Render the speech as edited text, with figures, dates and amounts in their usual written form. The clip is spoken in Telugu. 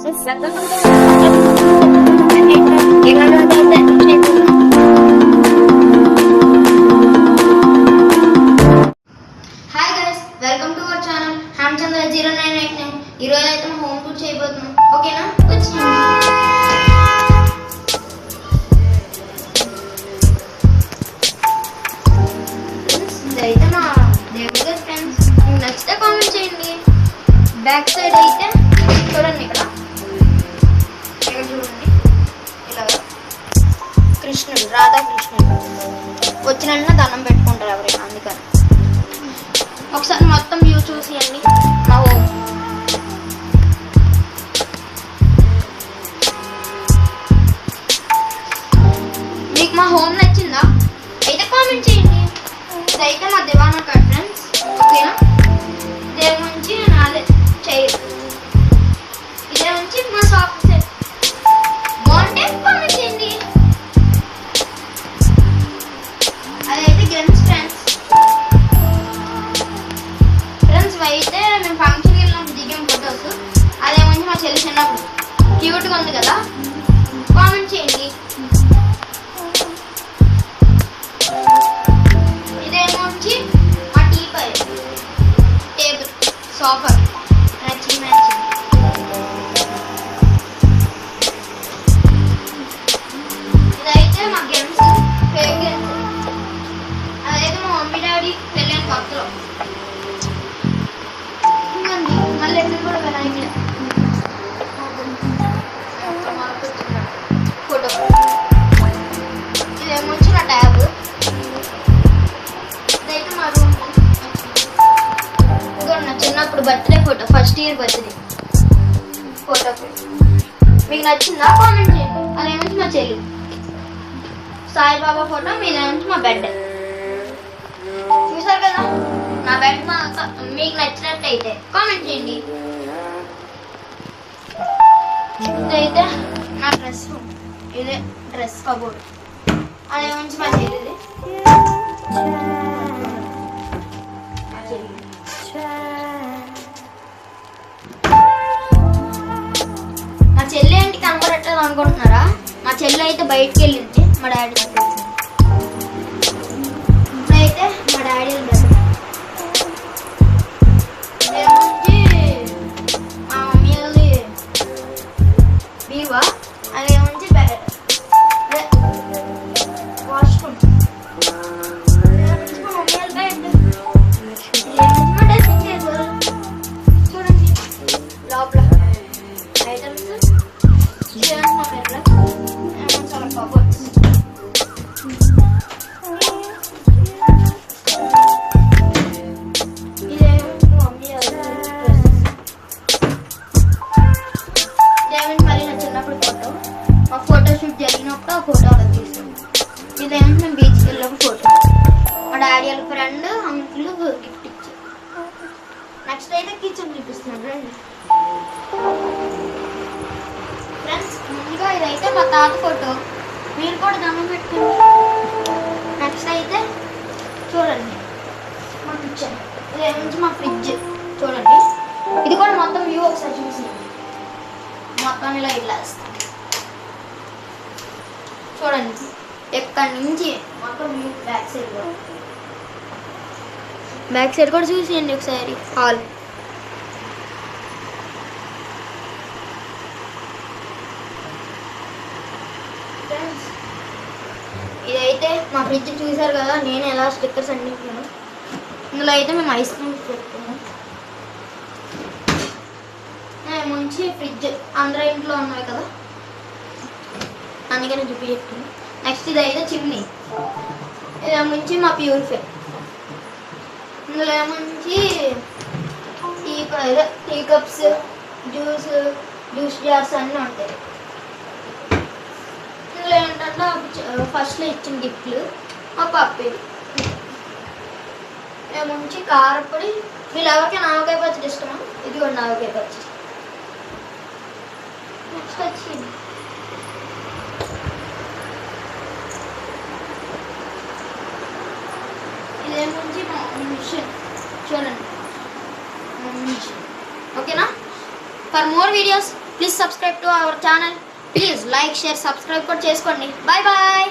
Welcome to our channel Hemchandra 0989. ఈరోజు అయితే మనం హోమ్ టూర్ చేయబోతున్నాం. ఓకేనా, ఇదైతే మా దేవుడి ఫ్రెండ్స్. మీకు నచ్చితే కామెంట్ చేయండి. బ్యాక్ సైడ్ అయితే చూడండి, ఇక్కడ చూడండి, ఇలాగా కృష్ణుడు, రాధాకృష్ణుడు వచ్చిన దండం పెట్టుకుంటారు ఎవరైనా, అందుకని ఒకసారి మొత్తం వ్యూ చూసియండి. మా హోమ్ మీకు మా హోమ్ నచ్చిందా? అయితే కామెంట్ చేయండి. ఇదైతే మా దివానా కార్డ్ ఫ్రెండ్స్. ఓకేనా, ఇదే నుంచి నాదే చైర్, ఇదే నుంచి మా షాప్ సెట్. బాగుంటే కామెంట్ చేయండి. అదైతే గేమ్స్ ఫ్రెండ్స్. అయితే మేము ఫంక్షన్ వెళ్ళినప్పుడు దిగాం ఫొటోస్. అదేమంచి మా చెల్లి చిన్నప్పుడు క్యూట్గా ఉంది కదా, కామెంట్ చేయండి. ఇదేమో వచ్చి మా టీపై టేబుల్ సోఫా మ్యాచింగ్. ఇదైతే మా గేమ్స్, ఫేక్ గేమ్స్. అదైతే మా మమ్మీ డాడీ వెళ్ళాను కొత్తలో. మళ్ళీ ఎక్కడ కూడా వినాయకుడే ఫోటో. ఇదేమో వచ్చి నా ట్యాబ్. ఇదైతే మా రూమ్. ఇదిగో నా చిన్నప్పుడు birthday photo, first year birthday photo. మీకు నచ్చిందా? కామెంట్ చేయండి. అదేమో మా చెల్లి సాయిబాబా ఫోటో. మీదేమో మా బెడ్. చూసారు కదా నా బెడ్. మీకు నచ్చినట్టయితే కామెంట్ చేయండి. ఇదైతే నా డ్రెస్ రూమ్. ఇదే డ్రెస్ కబోర్డ్. అదే మంచి మా చెల్లిది. మా చెల్లి ఏంటి కనబడట్లేదు అనుకుంటున్నారా? మా చెల్లి అయితే బయటికి వెళ్ళింది మా డాడీ. ఇప్పుడైతే మా డాడీ వెళ్ళారు. మా మమ్మీ వాళ్ళది బీవా. అదేమంచి వాష్రూమ్. మా మమ్మీ వాళ్ళ బెడ్. మా డ్రెస్సింగ్ టేబుల్ చూడండి. లోపల ఐటమ్స్ మా బెడ్లో చాలా కబోర్డ్స్. జరిగినప్పుడు ఆ ఫోటో అలా తీసుకుంది. ఇదేమో మేము బీచ్కి వెళ్ళినప్పుడు ఫోటో. మా డాడీ వాళ్ళ ఫ్రెండ్ అంకుల్ గిఫ్ట్ ఇచ్చారు. నెక్స్ట్ అయితే కిచెన్ చూపిస్తున్నాను రండి ఫ్రెండ్స్. ముందుగా ఇదైతే మా తాత ఫోటో. మీరు కూడా దండం పెట్టుకోండి. నెక్స్ట్ అయితే చూడండి మా కిచెన్. ఇదేమో మా ఫ్రిడ్జ్ చూడండి. ఇది కూడా మొత్తం వ్యూ ఒకసారి చూసి మొత్తం ఇలా ఇలాస్తాం చూడండి. ఎక్కడి నుంచి మొత్తం వ్యూ. బ్యాక్ సైడ్ కూడా చూసేయండి ఒకసారి. హాల్ ఇదైతే మా ఫ్రిడ్జ్ చూసారు కదా. నేను ఎలా స్టిక్కర్స్ అందించాను. ఇందులో అయితే మేము ఐస్ క్రీమ్స్ పెట్టుకున్నాం. మంచి ఫ్రిడ్జ్ అందరూ ఇంట్లో ఉన్నాయి కదా, అందుకని చూపించాను. నెక్స్ట్ ఇదైతే చిమ్నీ. ఇదేమంచి మా ప్యూరిఫై. ఇందులో ఏమంచి టీ కప్స్, జ్యూస్ జార్స్ అన్నీ ఉంటాయి. ఇందులో ఏంటంటే ఫస్ట్లో ఇచ్చిన గిఫ్ట్లు మా పప్పి. ఏమంచి కారపొడి. వీళ్ళు ఎవరికి నావకాయ పచ్చడి ఇష్టమా? ఇది కూడా నావకాయ పచ్చడి. నెక్స్ట్ వచ్చి ఇదేమంచి మా మిషన్ చూడండి. ఓకేనా? For more videos please subscribe to our channel. Please like share subscribe కూడా చేసుకోండి. Bye bye.